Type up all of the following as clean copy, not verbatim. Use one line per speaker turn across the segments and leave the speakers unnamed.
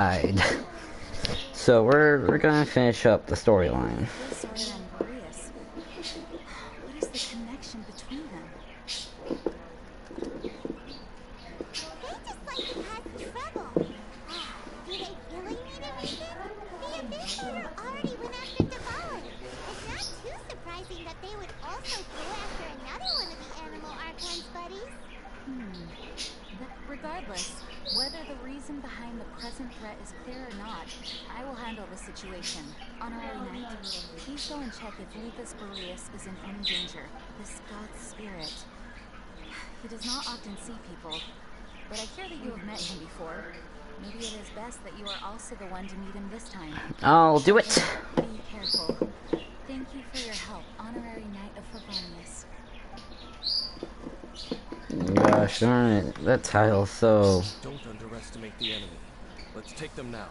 died. So we're gonna finish up the storyline.
What is the connection between them? They just like to cause trouble. Do they really need a reason? The Abyss Leader already went after Devour. It's not too surprising that they would also go after another one of the Animal Archon's buddies. Regardless, whether the reason behind the present threat is clear or not, I will handle the situation. Honorary Knight, please go and check if Lucas Boreas is in any danger. This god's spirit. He does not often see people, but I hear that you have met him before. Maybe it is best that you are also the one to meet him this time.
I'll do it.
Be careful. Thank you for your help, Honorary Knight of Favonius.
Gosh darn it, that title so...
Don't underestimate the enemy. Let's take them now.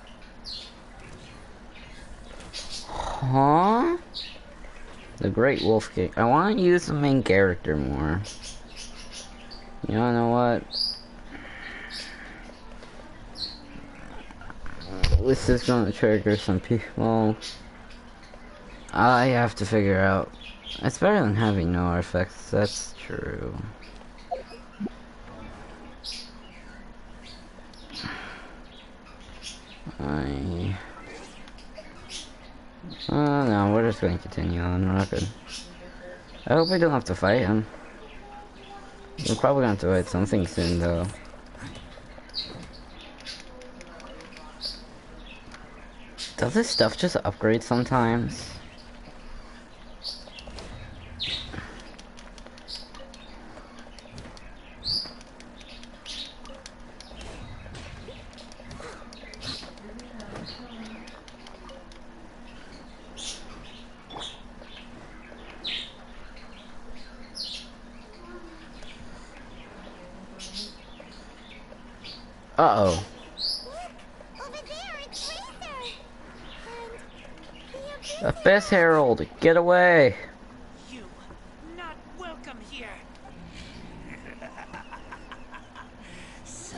Huh? The Great Wolf King. I want to use the main character more. You know what? This is going to trigger some people. I have to figure out. It's better than having no effects, that's true. No, we're just going to continue on. We're not good. I hope we don't have to fight him. We're probably going to have to fight something soon, though. Does this stuff just upgrade sometimes? Uh-oh. Abyss Herald, get away!
You not welcome here.
So,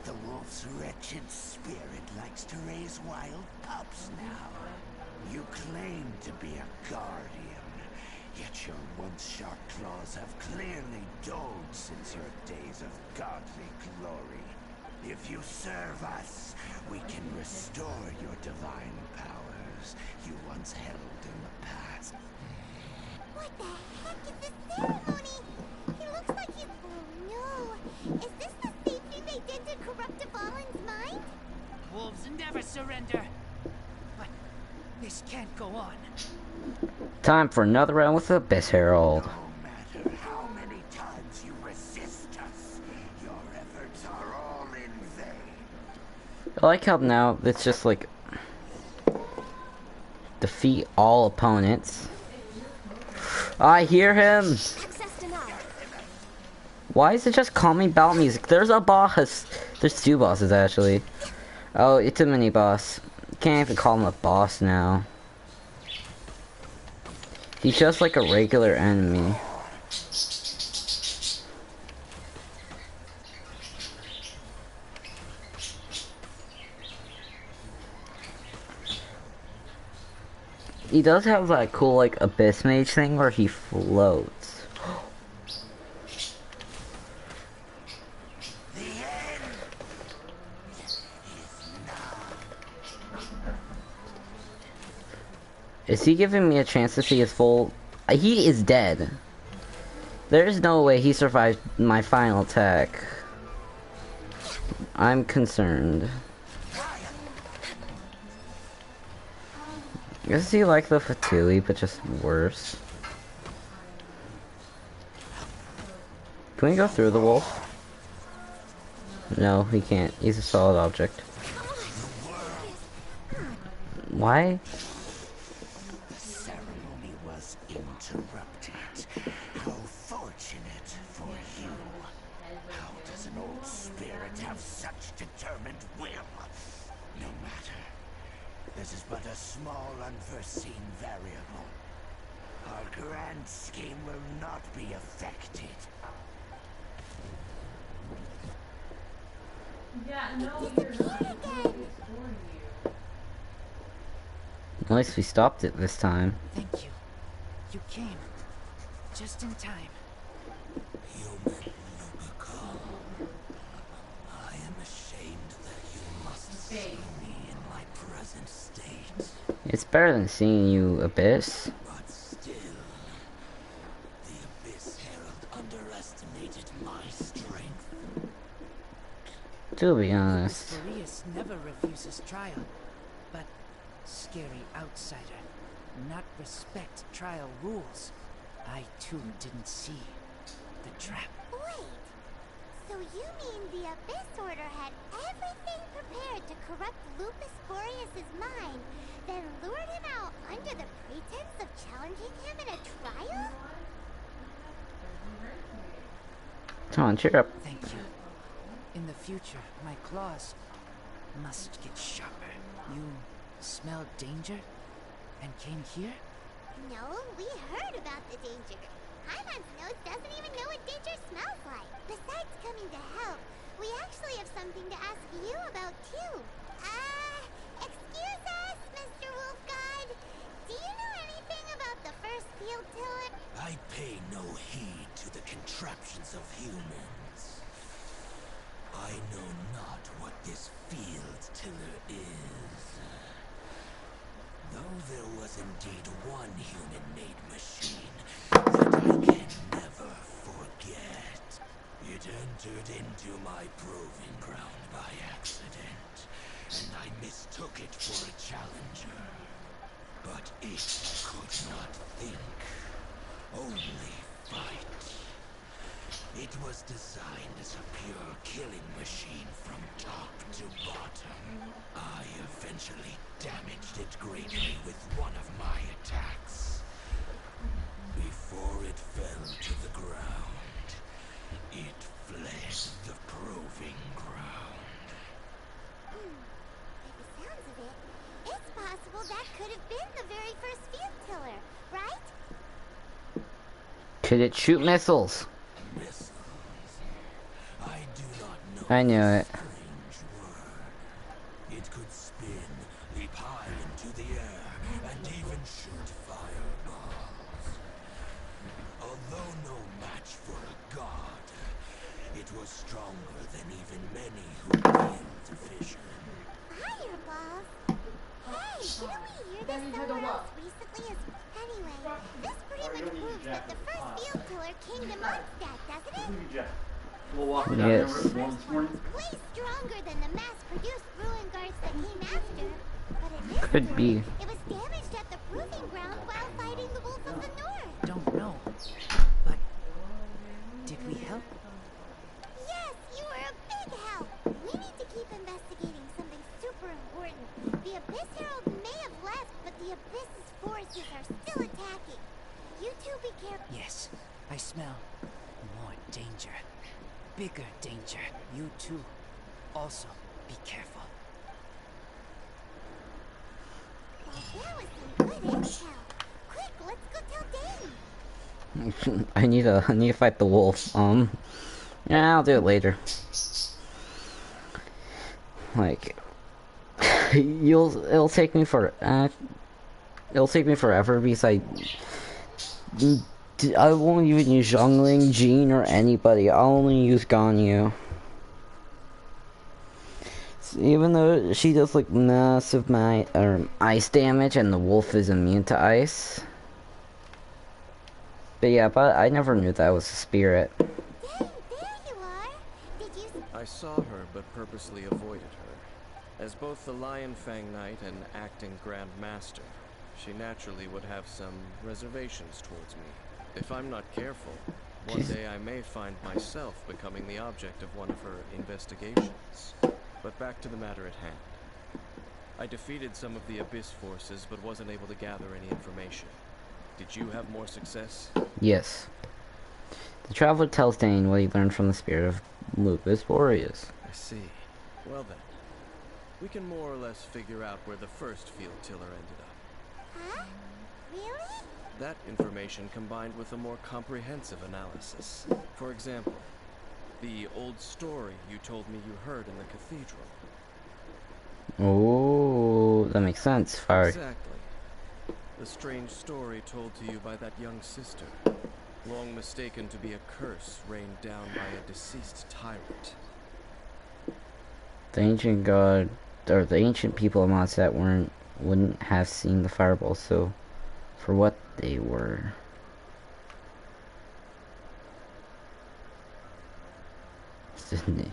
the wolf's wretched spirit likes to raise wild pups now. You claim to be a guardian, yet your once sharp claws have clearly dulled since your days of godly glory. If you serve us, we can restore your divine powers you once held in the past.
What the heck is this ceremony? He looks like he's... Oh no! Is this the same thing they did to corrupt Devalin's mind?
Wolves never surrender. But this can't go on.
Time for another round with Abyss Herald.
No matter how many times you resist us, your efforts are all in vain.
I like how now it's just like defeat all opponents. I hear him. Why is it just calming battle music? There's a boss. There's two bosses actually. Oh, it's a mini boss. Can't even call him a boss now. He's just like a regular enemy. He does have that cool like abyss mage thing where he floats.
The end is now.
Is he giving me a chance to see his full... He is dead. There is no way he survived my final attack. I'm concerned. Is he like the Fatui, but just worse? Can we go through the wolf? No, he can't. He's a solid object. Why?
The ceremony was interrupted. How fortunate for you. How does an old spirit have such determined will? No matter. This is but a small unforeseen variable. Our grand scheme will not be affected.
It disappeared again.
At least we stopped it this time.
Thank you. You came. Just in time.
Human Lubical, I am ashamed that you must see me in my present state.
It's better than seeing you, Abyss.
But still, the Abyss Herald underestimated my strength.
To be honest.
Boreas never refuses trial, but scary outsider, not respect trial rules. I too didn't see the trap.
Wait, so you mean the Abyss Order had everything prepared to corrupt Lupus Boreas's mind, then lured him out under the pretense of challenging him in a trial?
Come on, cheer up.
Thank you. In the future, my claws must get sharper. You smelled danger and came here?
No, we heard about the danger. Paimon's nose doesn't even know what danger smells like. Besides coming to help, we actually have something to ask you about too. Excuse us, Mr. Wolf God. Do you know anything about the first field tiller?
I pay no heed to the contraptions of humans. I know not what this field tiller is. Though there was indeed one human-made machine that I can never forget. It entered into my proving ground by accident, and I mistook it for a challenger. But it could not think, only fight. It was designed as a pure killing machine from top to bottom. I eventually damaged it greatly with one of my attacks. Before it fell to the ground, it fled the proving ground.
By the sounds of it, it's possible that could have been the very first field tiller, right?
Could it shoot missiles?
Missiles. I do not know.
I knew it.
Strange word. It could spin, leap high into the air, and even shoot fireballs. Although no match for a god, it was stronger than even many who wield vision.
Fireballs? Hey, didn't we hear this somewhere else recently as... Anyway, this pretty much proves that the first field tiller came to Mondstadt, doesn't it?
Yes.
Way stronger than the mass-produced ruin guards that came after. But in this
Could
story,
be.
it was damaged at the proving ground while fighting the Wolf of the North.
Don't know. But did we help?
Yes, you were a big help. We need to keep investigating something super important. The Abyss Herald may have left, but the Abyss's forces are still attacking. You two be careful.
Yes, I smell more danger. Bigger danger. You too. Also, be careful.
Well, that was some good intel. Quick, let's go tell Dane.
I need to fight the wolf. Yeah, I'll do it later. Like, it'll take me forever because I won't even use Zhongling, Jean, or anybody. I'll only use Ganyu. Even though she does like massive ice damage and the wolf is immune to ice. But yeah, but I never knew that was a spirit.
Dane, there you are. Did you...
I saw her, but purposely avoided her. As both the Lion Fang Knight and acting Grand Master, she naturally would have some reservations towards me. If I'm not careful, one day I may find myself becoming the object of one of her investigations. But back to the matter at hand. I defeated some of the Abyss forces, but wasn't able to gather any information. Did you have more success?
Yes. The traveler tells Dane what he learned from the spirit of Lupus Boreas.
I see. Well then, we can more or less figure out where the first field tiller ended up.
Huh? Really?
That information combined with a more comprehensive analysis. For example, The old story you told me you heard in the cathedral.
Oh, that makes sense. Fire.
Exactly. The strange story told to you by that young sister, long mistaken to be a curse rained down by a deceased tyrant.
The ancient god, or the ancient people of Mondstadt wouldn't have seen the fireball, so for what they were. Isn't it?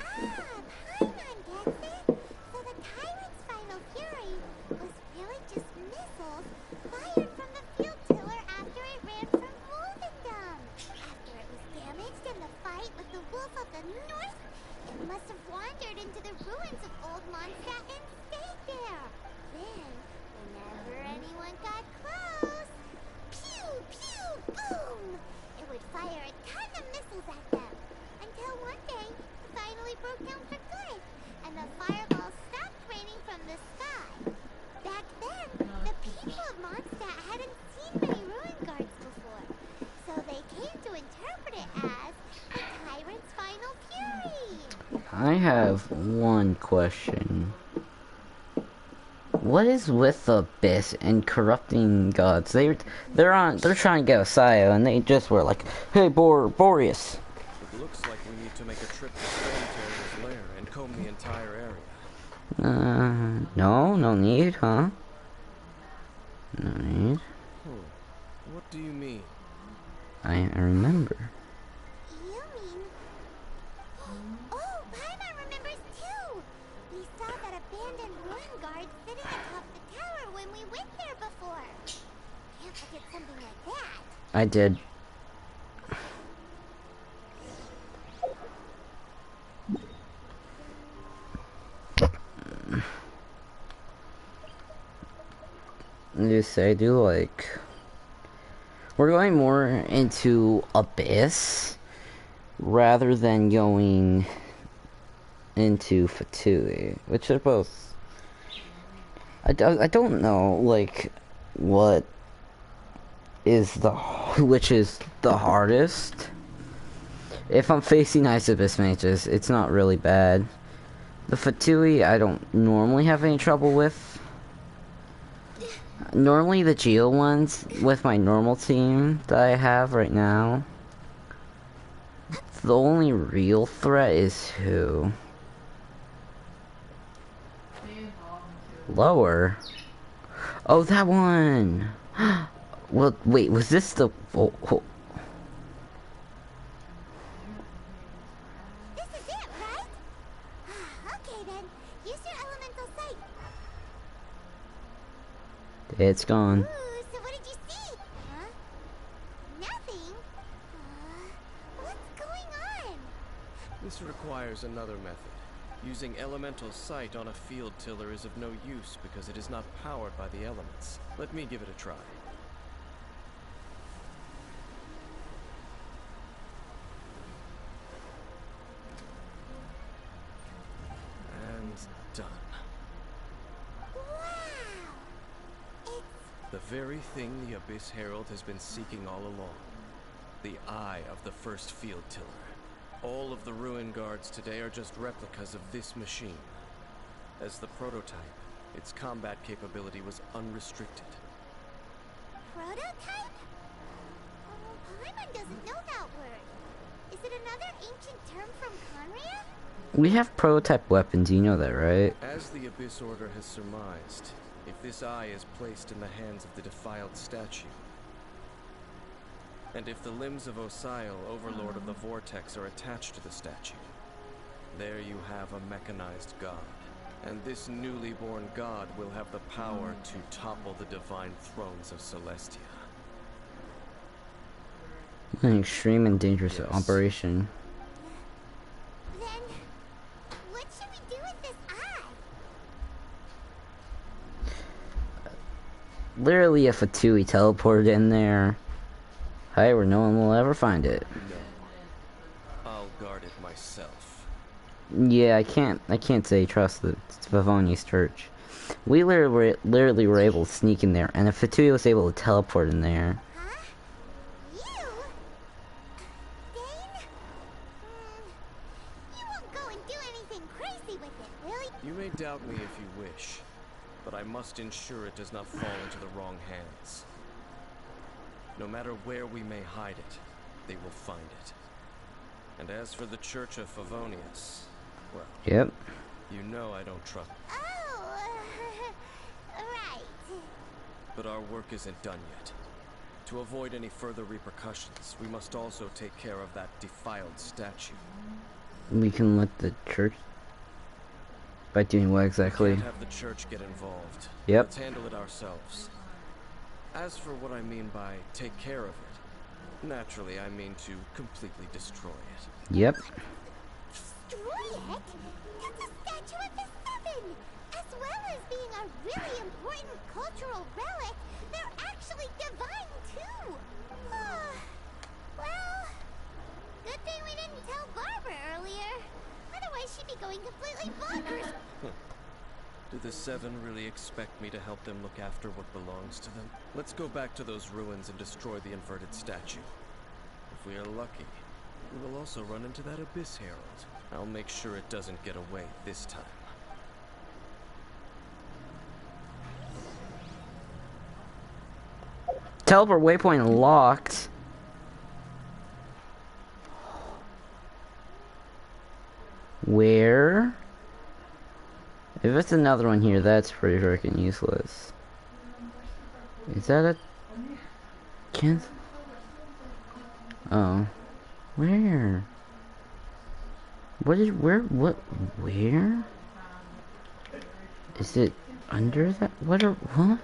Paimon gets it. So the tyrant's final fury was really just missiles fired from the field tiller after it ran from Wolvendom. After it was damaged in the fight with the wolf of the north, it must have wandered into the ruins of old Mondstadt and stayed there. Then, whenever anyone got close, pew, pew, boom! It would fire a ton of missiles at them. Until one day, it finally broke down for good, and the fireballs stopped raining from the sky. Back then, the people of Mondstadt hadn't seen many ruin guards before, so they came to interpret it as the tyrant's final fury.
I have one question. What is with the Abyss and corrupting gods? They're trying to get Osio, and they just were like, "Hey, Boreas."
It looks like we need to make a trip to Stoneterror's lair and comb the entire area.
No need, huh? No need.
What do you mean?
I remember.
You mean... Oh, Paimon remembers too! We saw that abandoned ruin guard sitting atop the tower when we went there before. Can't forget something like that.
I did. Just I do like. We're going more into Abyss rather than going into Fatui, which are both. I don't know like what is which is the hardest. If I'm facing Ice Abyss mages, it's not really bad. The Fatui I don't normally have any trouble with. Normally the Geo ones with my normal team that I have right now. The only real threat is who? Lower? Oh, that one! Well, wait, was this the...
This is it, right? Okay then, use your elemental sight.
It's gone.
Ooh, so what did you see? Huh? Nothing? What's going on?
This requires another method. Using elemental sight on a field tiller is of no use because it is not powered by the elements. Let me give it a try. And done.
Wow! It's...
The very thing the Abyss Herald has been seeking all along. The eye of the first field tiller. All of the ruin guards today are just replicas of this machine. As the prototype, its combat capability was unrestricted.
Prototype? Oh, Paimon doesn't know that word. Is it another ancient term from Conria?
We have prototype weapons, you know that, right?
As the Abyss Order has surmised, if this eye is placed in the hands of the defiled statue, and if the limbs of Osio, Overlord of the Vortex, are attached to the statue, there you have a mechanized god. And this newly born god will have the power to topple the divine thrones of Celestia.
An extreme and dangerous
Yes.
operation.
Then, what should we do with this eye?
Literally, if a Tui teleported in there, hey, where no one will ever find it.
No. I'll guard it myself.
Yeah, I can't say trust the Favonius Church. We literally were able to sneak in there, and if Fatui was able to teleport in there.
Huh? You? Dane?
wish, but I must ensure it does not fall into the wrong hands. No matter where we may hide it, they will find it. And as for the Church of Favonius, well,
Yep.
you know I don't trust.
Oh, right.
But our work isn't done yet. To avoid any further repercussions, we must also take care of that defiled statue.
We can let the church... By doing what exactly?
We can't have the church get involved.
Yep.
Let's handle it ourselves. As for what I mean by take care of it, naturally I mean to completely destroy it.
Yep.
Destroy it? That's a statue of the Seven! As well as being a really important cultural relic, they're actually divine too! Well, good thing we didn't tell Barbara earlier. Otherwise she'd be going completely bonkers.
Do the Seven really expect me to help them look after what belongs to them? Let's go back to those ruins and destroy the inverted statue. If we are lucky, we will also run into that Abyss Herald. I'll make sure it doesn't get away this time.
Teleport waypoint locked. Where? If it's another one here, that's pretty freaking useless. Is that a... Can't... Oh. Where? What is... Where? What? Where? Is it under that? What are... What?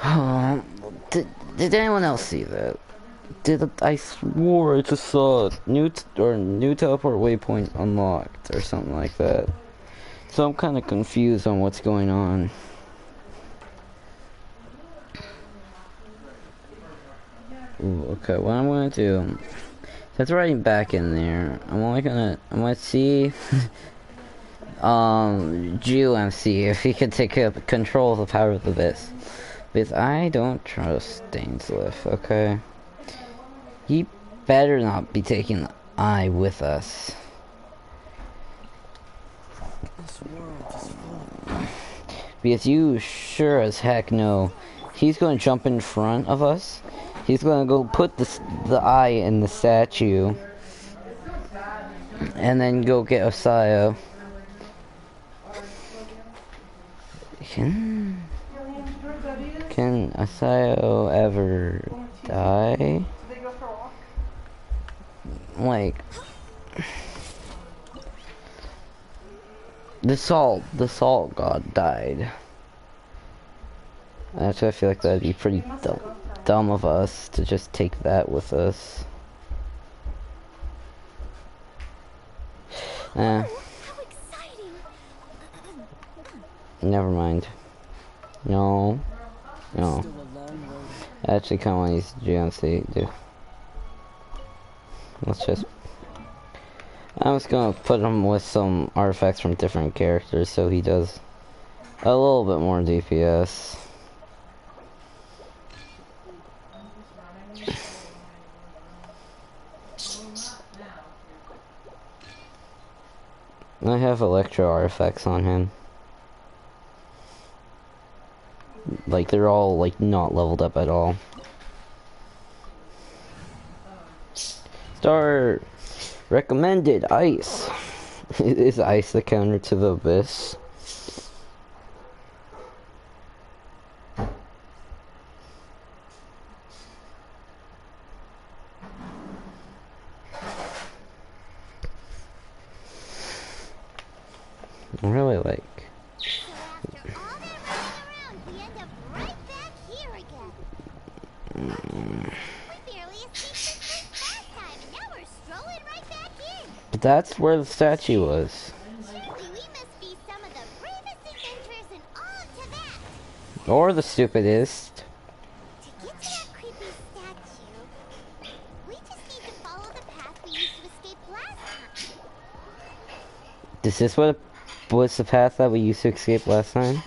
Oh, did anyone else see that? I swore I just saw new teleport waypoint unlocked or something like that. So I'm kind of confused on what's going on. Ooh, okay, what I'm gonna do, that's writing back in there. I'm gonna see GUMC if he can take up control of the power of the Abyss. Because I don't trust Dainsliff, okay? He better not be taking the eye with us.
This world is full.
Because you sure as heck know he's going to jump in front of us. He's going to go put the eye in the statue. And then go get Osaya. Can Osaya ever die? Like... The salt god died. Actually, I feel like that'd be pretty dumb of us to just take that with us.
How exciting!
Never mind. No. No.
Still a long road.
I actually kind of want to use GNC, dude. Let's just... I'm just gonna put him with some artifacts from different characters so he does a little bit more DPS. I have electro artifacts on him. Like, they're all, like, not leveled up at all. Start! Recommended ice. Is ice the counter to the Abyss? I really like...
So after all that running around, we end up right back here again. We barely escaped this place last time, and now we're strolling right back in.
But that's where the statue was.
Surely we must be some of the bravest adventurers in all of Tibet.
Or the stupidest.
To get to that creepy statue, we just need to follow the path we used to escape last time.
Is this what's the path that we used to escape last time?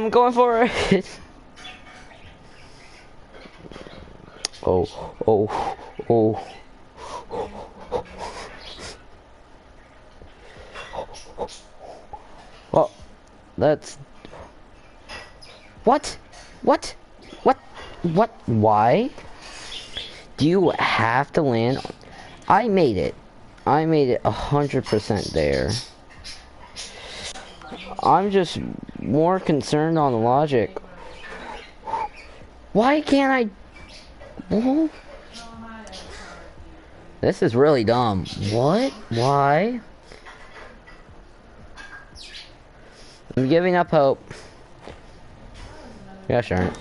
Going for it. Oh. Oh. Well, that's... What? What? What? What? Why? Do you have to land? I made it. I made it 100% there. I'm just more concerned on the logic. Why can't I... Oh. This is really dumb. What? Why? I'm giving up hope. Yeah, sure.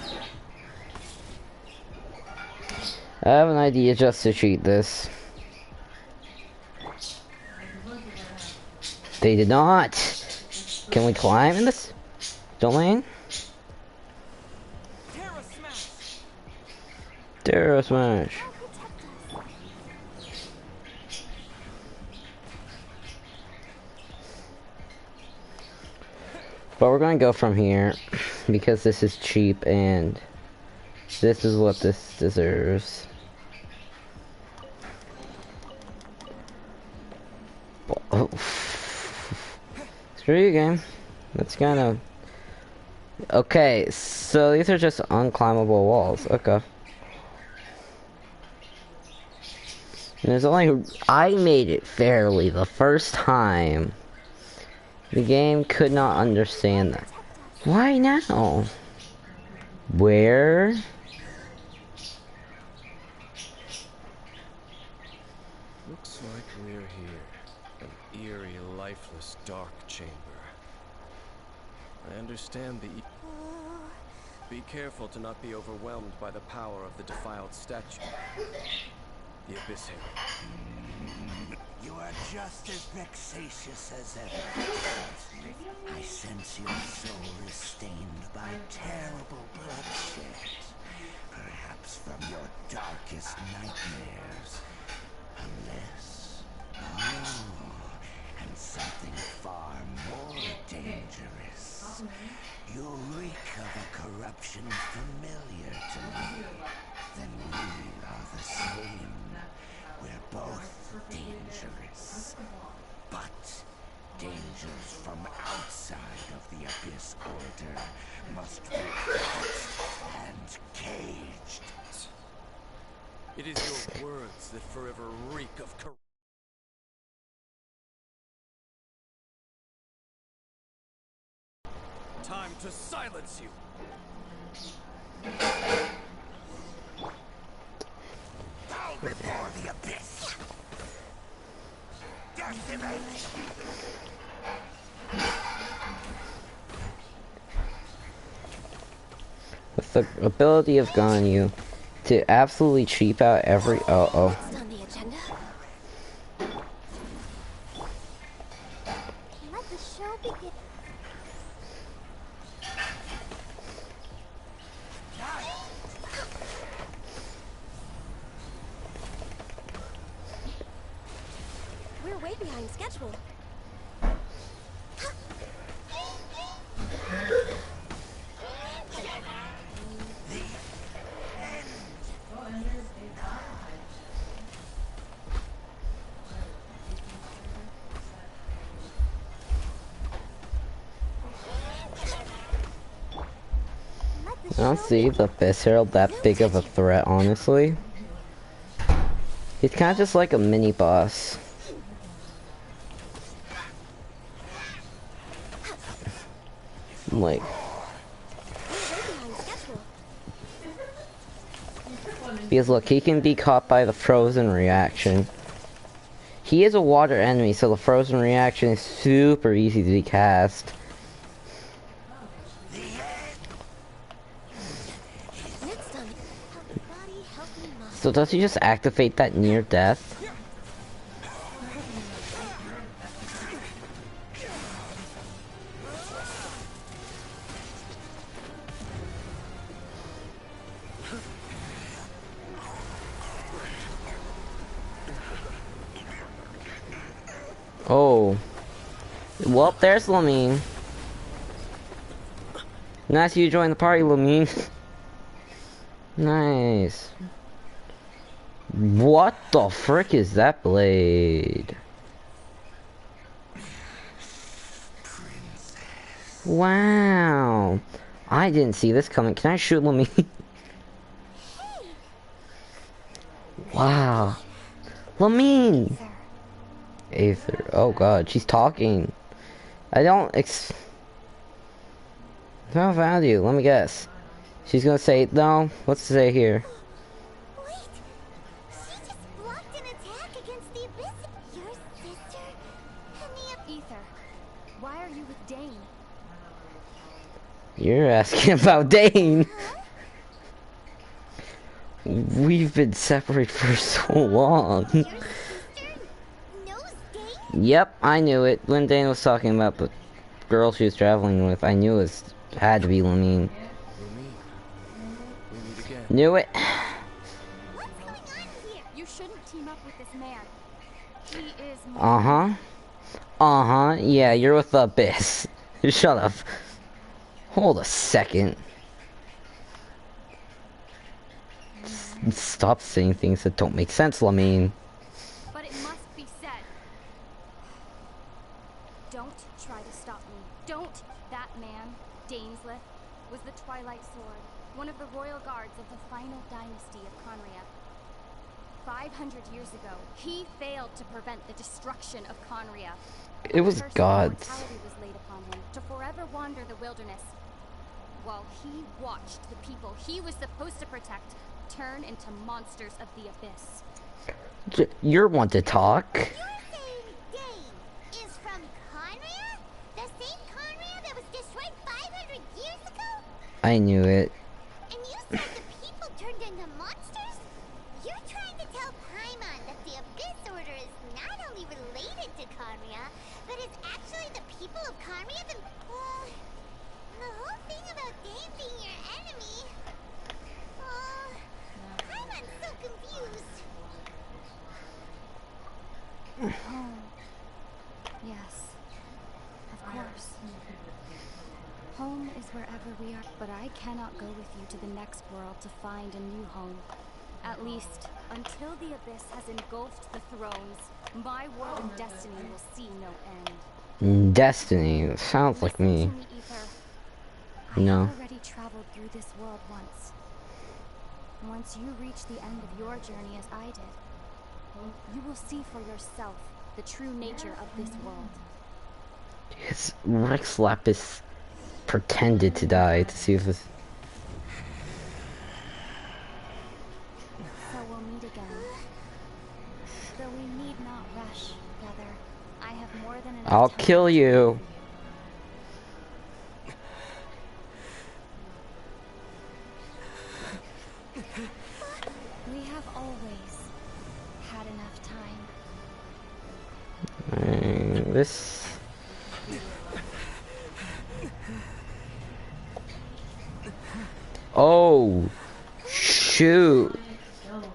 I have an idea just to cheat this. They did not. Can we climb in this domain? Terra Smash. But we're going to go from here because this is cheap and this is what this deserves. Oh. Screw you, game. That's kind of... Okay, so these are just unclimbable walls. Okay. And there's only... I made it fairly the first time. The game could not understand that. Why now? Where?
Looks like we're here. An eerie, lifeless, dark chamber. I understand the... Be careful to not be overwhelmed by the power of the defiled statue. The Abyss Herald.
You are just as vexatious as ever. I sense your soul is stained by terrible bloodshed. Perhaps from your darkest nightmares. Unless... Oh, and something far more dangerous. You reek of a corruption familiar to me. Then we are the same. We're both dangerous. But dangers from outside of the Abyss Order must be caught and caged.
It is your words that forever reek of corruption. Time to silence you!
Bow before the Abyss! Decimate!
With the ability of Ganyu to absolutely cheap out every... Uh-oh.
Next on the agenda. Let the show begin.
We're way behind schedule.
I don't see the Abyss Herald that big of a threat, honestly. He's kind of just like a mini boss. Like... Because look, he can be caught by the frozen reaction. He is a water enemy, so the frozen reaction is super easy to cast. So does he just activate that near death? Oh. Well, there's Lamine. Nice you joined the party, Lamine. Nice. What the frick is that blade? Wow. I didn't see this coming. Can I shoot Lamine? Wow. Lamine! Aether. Oh god, she's talking. I don't no value. Let me guess. She's gonna say, no, what's to say here?
Wait! She just blocked an attack against the Abyss! Your sister? And the
Ether, why are you with Dane?
You're asking about Dane.
Huh?
We've been separated for so long.
Your sister knows Dane?
Yep, I knew it. When Dane was talking about the girl she was traveling with, I knew it had to be Lamine.
Lumine, we meet again.
Knew it.
What's going on here?
You shouldn't team up with this man. He is
Uh-huh. Uh-huh. Yeah, you're with the Abyss. Shut up. Hold a second. Stop saying things that don't make sense, Lamine.
But it must be said. Don't try to stop me. Don't. That man, Danesleth, was the Twilight Sword, one of the royal guards of the final dynasty of Conria. 500 years ago, he failed to prevent the destruction of Conria.
It was
Cursed
God's.
immortality was laid upon him to forever wander the wilderness, while he watched the people he was supposed to protect turn into monsters of the Abyss.
You're one to talk.
You're saying Dane is from Conria? The same Conria that was destroyed 500 years ago?
I knew it.
And you said the people turned into monsters? You're trying to tell Paimon that the Abyss Order is not only related to Conria, but is actually the people of Conria the whole thing about Dane being your enemy. Paimon's so confused.
Home. Yes. Of course. Home is wherever we are, but I cannot go with you to the next world to find a new home. At least, until the Abyss has engulfed the thrones, my world of destiny will see no end.
Destiny. Sounds like
Listen
me.
to me, Ether. I
No.
have already traveled through this world once. Once you reach the end of your journey as I did, you will see for yourself the true nature of this world.
His Rex Lapis pretended to die to see if this.
So we'll meet again. Though we need not rush, brother. I have more than enough
I'll
time
kill
to
you.
We have always had enough time.
This. Oh, shoot.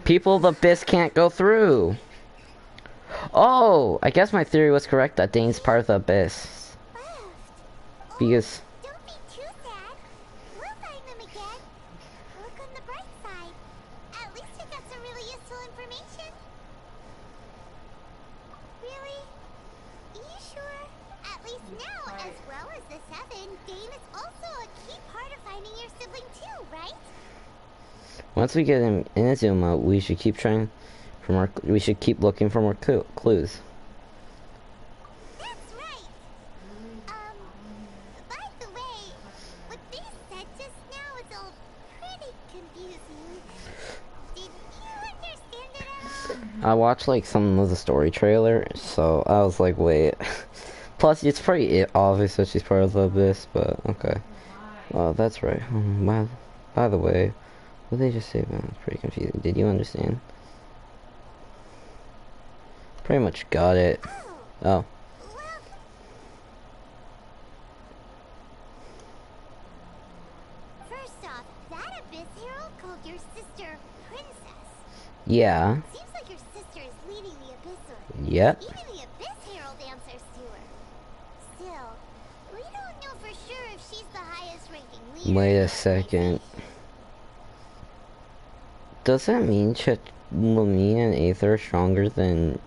People of the Abyss can't go through. Oh, I guess my theory was correct that Dane's part of the Abyss. Because
Don't be too sad. We'll find them again. Look on the bright side. At least we got some really useful information. Really? You sure? At least now, as well as the Seven, Dane is also a key part of finding your sibling too, right?
once we get him in Azuma, we should keep trying for more. We should keep looking for more clues.
That's right. By the way, what they said just now is all pretty confusing. Did you understand it at all?
I watched like some of the story trailer, so I was like, wait. Plus, it's pretty obvious that she's part of the Abyss, but okay. Well, that's right. By the way, what did they just say? Man, it's pretty confusing. Did you understand? Pretty much got it. Oh.
Well, first off, that Abyss Herald called your sister Princess.
Yeah.
Seems like your sister is leading the Abyss Order.
Yep.
Even the Abyss Herald answers to her. Still, we don't know for sure if she's the highest ranking leader.
Wait a second. Does that mean Lamine and Aether are stronger than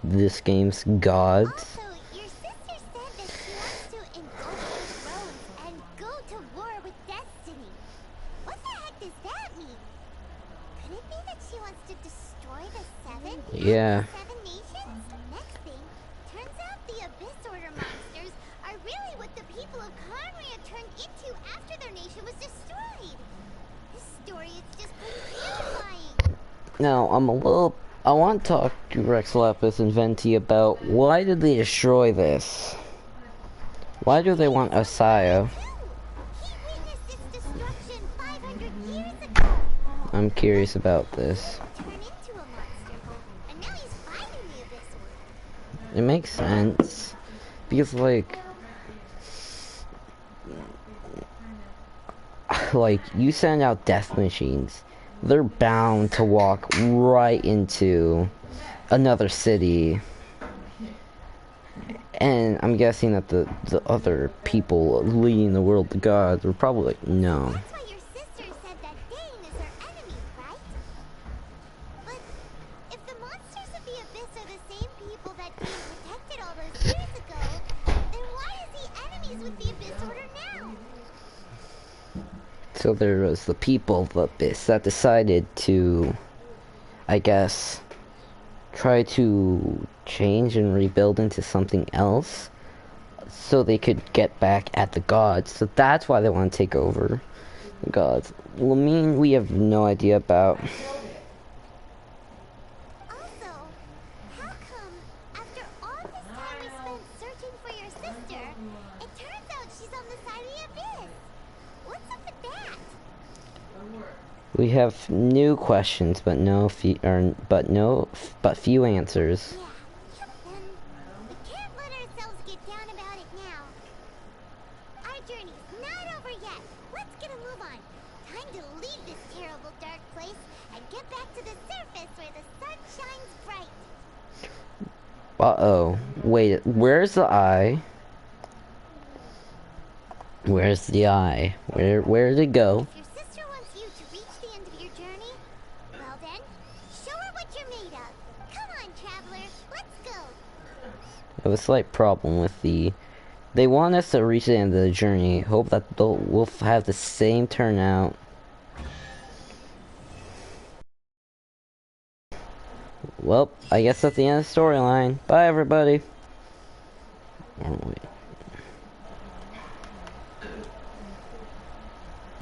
this game's gods?
Also, your sister said that she wants to invoke the thrones and go to war with destiny. What the heck does that mean? Could it be that she wants to destroy the seven?
Yeah.
The seven nations? Next thing, turns out the Abyss Order monsters are really what the people of Conria turned into after their nation was destroyed. This story is just plain terrifying.
Now, I want to talk to Rex Lapis and Venti about why did they destroy this? Why do they want Osaya?
He witnessed its destruction 500 years ago.
I'm curious about this.
Turn into a monster, and now he's fighting the Abyss Order.
It makes sense. Because, like, you send out death machines. They're bound to walk right into another city. And I'm guessing that the other people leading the world, the gods, were probably like, no.
That's why your sister said that Dane is her enemy, right? But if the monsters of the Abyss are the same people that Dane protected all those years ago, then why is he enemies with the Abyss Order now?
So there was the people of the Abyss that decided to, I guess, try to change and rebuild into something else so they could get back at the gods. So that's why they want to take over the gods. Lamine, we have no idea about.
Also, how come after all this time we spent searching for your sister, it turns out she's on the side of the Abyss? What's up with that?
We have new questions, but few answers.
Yeah, then we can't let ourselves get down about it now. Our journey's not over yet. Let's get a move on. Time to leave this terrible dark place and get back to the surface where the sun shines bright.
Uh-oh. Wait, where's the eye? Where's the eye? Where did it go?
If your sister wants you to reach the end of your journey, well then, show her what you're made of. Come on, traveler, let's go.
I have a slight problem with the... They want us to reach the end of the journey. Hope that we'll have the same turnout. Well, I guess that's the end of the storyline. Bye, everybody. Oh, wait.